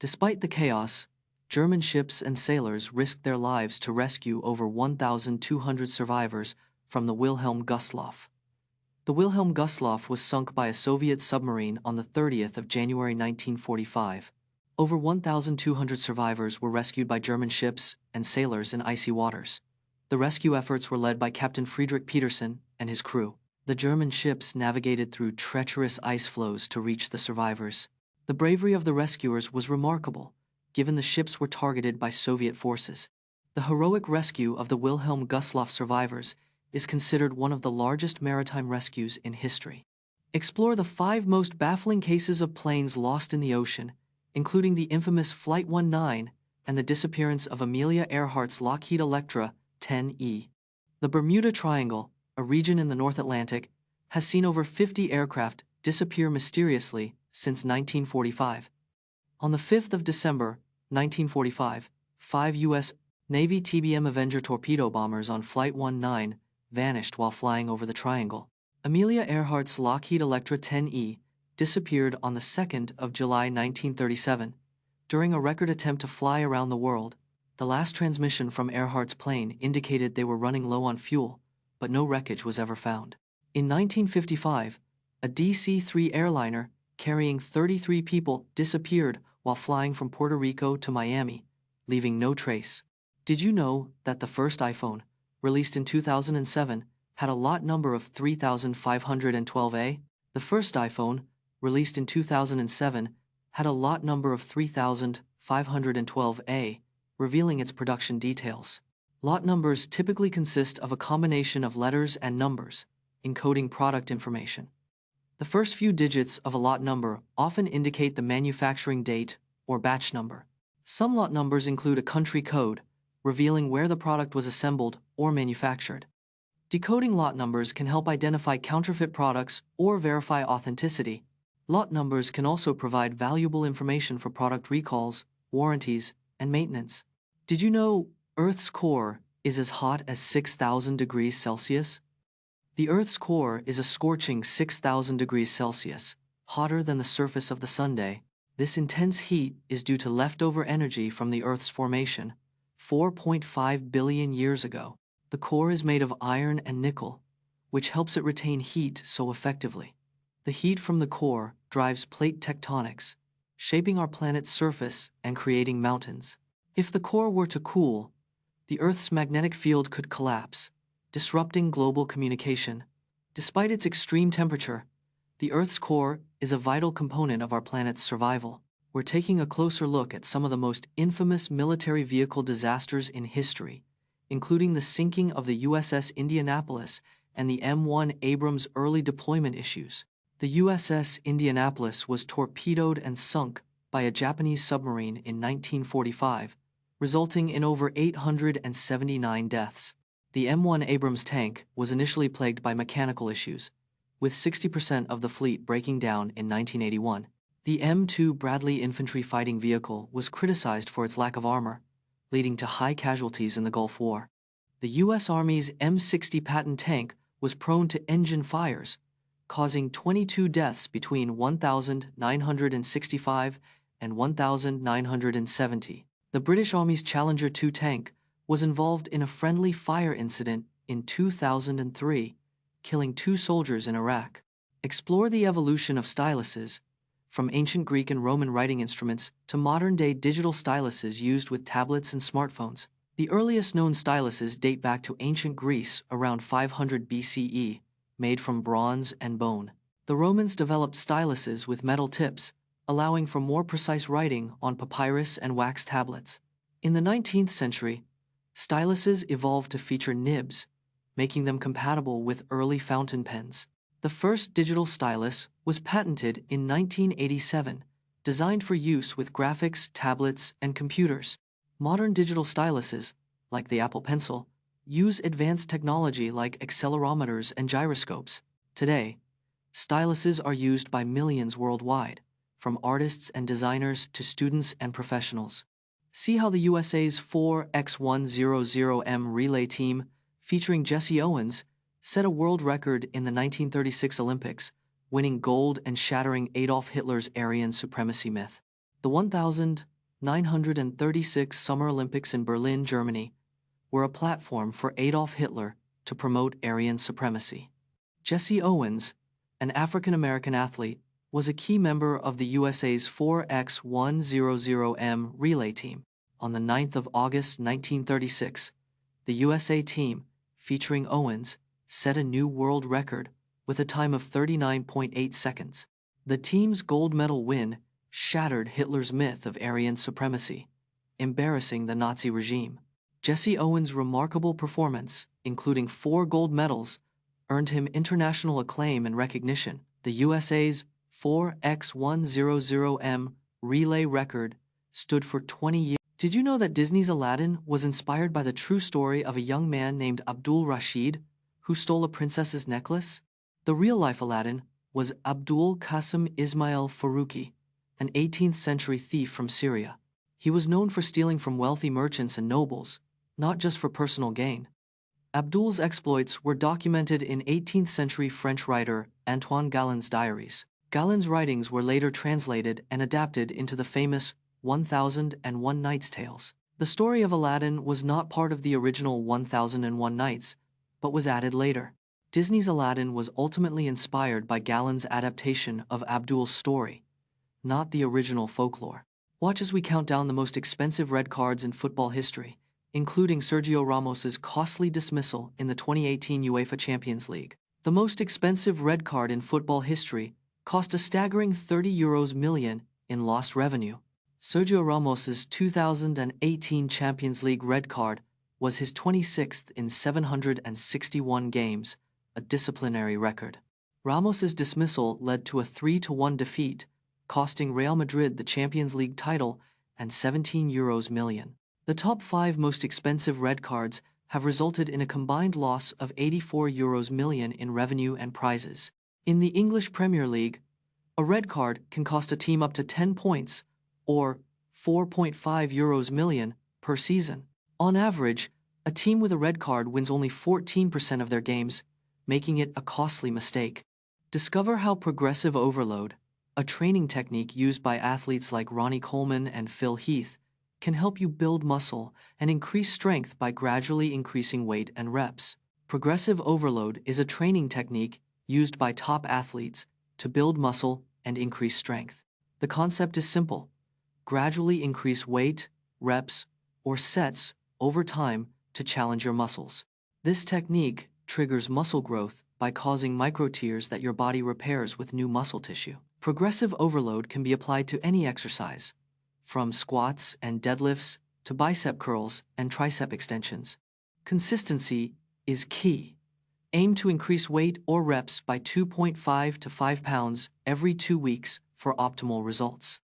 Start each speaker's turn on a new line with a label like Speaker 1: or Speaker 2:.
Speaker 1: Despite the chaos, German ships and sailors risked their lives to rescue over 1,200 survivors from the Wilhelm Gustloff. The Wilhelm Gustloff was sunk by a Soviet submarine on the 30th of January 1945. Over 1,200 survivors were rescued by German ships and sailors in icy waters. The rescue efforts were led by Captain Friedrich Petersen and his crew. The German ships navigated through treacherous ice floes to reach the survivors. The bravery of the rescuers was remarkable, given the ships were targeted by Soviet forces. The heroic rescue of the Wilhelm Gustloff survivors is considered one of the largest maritime rescues in history. Explore the 5 most baffling cases of planes lost in the ocean, including the infamous Flight 19 and the disappearance of Amelia Earhart's Lockheed Electra 10E. The Bermuda Triangle, a region in the North Atlantic, has seen over 50 aircraft disappear mysteriously since 1945. On the 5th of December, 1945, 5 U.S. Navy TBM Avenger torpedo bombers on Flight 19 vanished while flying over the triangle. Amelia Earhart's Lockheed Electra 10E disappeared on the 2nd of July 1937. During a record attempt to fly around the world, the last transmission from Earhart's plane indicated they were running low on fuel, but no wreckage was ever found. In 1955, a DC-3 airliner carrying 33 people disappeared while flying from Puerto Rico to Miami, leaving no trace. Did you know that the first iPhone, released in 2007, had a lot number of 3512A? The first iPhone, released in 2007, had a lot number of 3512A, revealing its production details. Lot numbers typically consist of a combination of letters and numbers, encoding product information. The first few digits of a lot number often indicate the manufacturing date or batch number. Some lot numbers include a country code, revealing where the product was assembled or manufactured. Decoding lot numbers can help identify counterfeit products or verify authenticity. Lot numbers can also provide valuable information for product recalls, warranties, and maintenance. Did you know Earth's core is as hot as 6,000 degrees Celsius? The Earth's core is a scorching 6,000 degrees Celsius, hotter than the surface of the Sunday. This intense heat is due to leftover energy from the Earth's formation 4.5 billion years ago. The core is made of iron and nickel, which helps it retain heat so effectively. The heat from the core drives plate tectonics, shaping our planet's surface and creating mountains. If the core were to cool, the Earth's magnetic field could collapse, disrupting global communication. Despite its extreme temperature, the Earth's core is a vital component of our planet's survival. We're taking a closer look at some of the most infamous military vehicle disasters in history, including the sinking of the USS Indianapolis and the M1 Abrams early deployment issues. The USS Indianapolis was torpedoed and sunk by a Japanese submarine in 1945, resulting in over 879 deaths. The M1 Abrams tank was initially plagued by mechanical issues, with 60% of the fleet breaking down in 1981. The M2 Bradley infantry fighting vehicle was criticized for its lack of armor, leading to high casualties in the Gulf War. The U.S. Army's M60 Patton tank was prone to engine fires, causing 22 deaths between 1,965 and 1,970. The British Army's Challenger 2 tank was involved in a friendly fire incident in 2003, killing 2 soldiers in Iraq. Explore the evolution of styluses, from ancient Greek and Roman writing instruments to modern-day digital styluses used with tablets and smartphones. The earliest known styluses date back to ancient Greece around 500 BCE, made from bronze and bone. The Romans developed styluses with metal tips, allowing for more precise writing on papyrus and wax tablets. In the 19th century, styluses evolved to feature nibs, making them compatible with early fountain pens. The first digital stylus was patented in 1987, designed for use with graphics, tablets, and computers. Modern digital styluses, like the Apple Pencil, use advanced technology like accelerometers and gyroscopes. Today, styluses are used by millions worldwide, from artists and designers to students and professionals. See how the USA's 4x100M relay team, featuring Jesse Owens, set a world record in the 1936 Olympics, winning gold and shattering Adolf Hitler's Aryan supremacy myth. The 1,000 1936 Summer Olympics in Berlin, Germany, were a platform for Adolf Hitler to promote Aryan supremacy. Jesse Owens, an African-American athlete, was a key member of the USA's 4x100M relay team. On the 9th of August 1936, the USA team, featuring Owens, set a new world record with a time of 39.8 seconds. The team's gold medal win shattered Hitler's myth of Aryan supremacy, embarrassing the Nazi regime. Jesse Owens' remarkable performance, including 4 gold medals, earned him international acclaim and recognition. The USA's 4x100M relay record stood for 20 years. Did you know that Disney's Aladdin was inspired by the true story of a young man named Abdul Rashid who stole a princess's necklace? The real-life Aladdin was Abdul Qasim Ismail Faruqi, an 18th-century thief from Syria. He was known for stealing from wealthy merchants and nobles, not just for personal gain. Abdul's exploits were documented in 18th-century French writer Antoine Galland's diaries. Galland's writings were later translated and adapted into the famous 1001 Nights tales. The story of Aladdin was not part of the original 1001 Nights, but was added later. Disney's Aladdin was ultimately inspired by Galland's adaptation of Abdul's story, not the original folklore. Watch as we count down the most expensive red cards in football history, including Sergio Ramos's costly dismissal in the 2018 UEFA Champions League. The most expensive red card in football history cost a staggering €30 million in lost revenue. Sergio Ramos's 2018 Champions League red card was his 26th in 761 games, a disciplinary record. Ramos's dismissal led to a 3-1 defeat, costing Real Madrid the Champions League title and €17 million. The top 5 most expensive red cards have resulted in a combined loss of €84 million in revenue and prizes. In the English Premier League, a red card can cost a team up to 10 points, or €4.5 million per season. On average, a team with a red card wins only 14% of their games, making it a costly mistake. Discover how progressive overload, a training technique used by athletes like Ronnie Coleman and Phil Heath, can help you build muscle and increase strength by gradually increasing weight and reps. Progressive overload is a training technique used by top athletes to build muscle and increase strength. The concept is simple: gradually increase weight, reps, or sets over time to challenge your muscles. This technique triggers muscle growth by causing microtears that your body repairs with new muscle tissue. Progressive overload can be applied to any exercise, from squats and deadlifts to bicep curls and tricep extensions. Consistency is key. Aim to increase weight or reps by 2.5 to 5 pounds every 2 weeks for optimal results.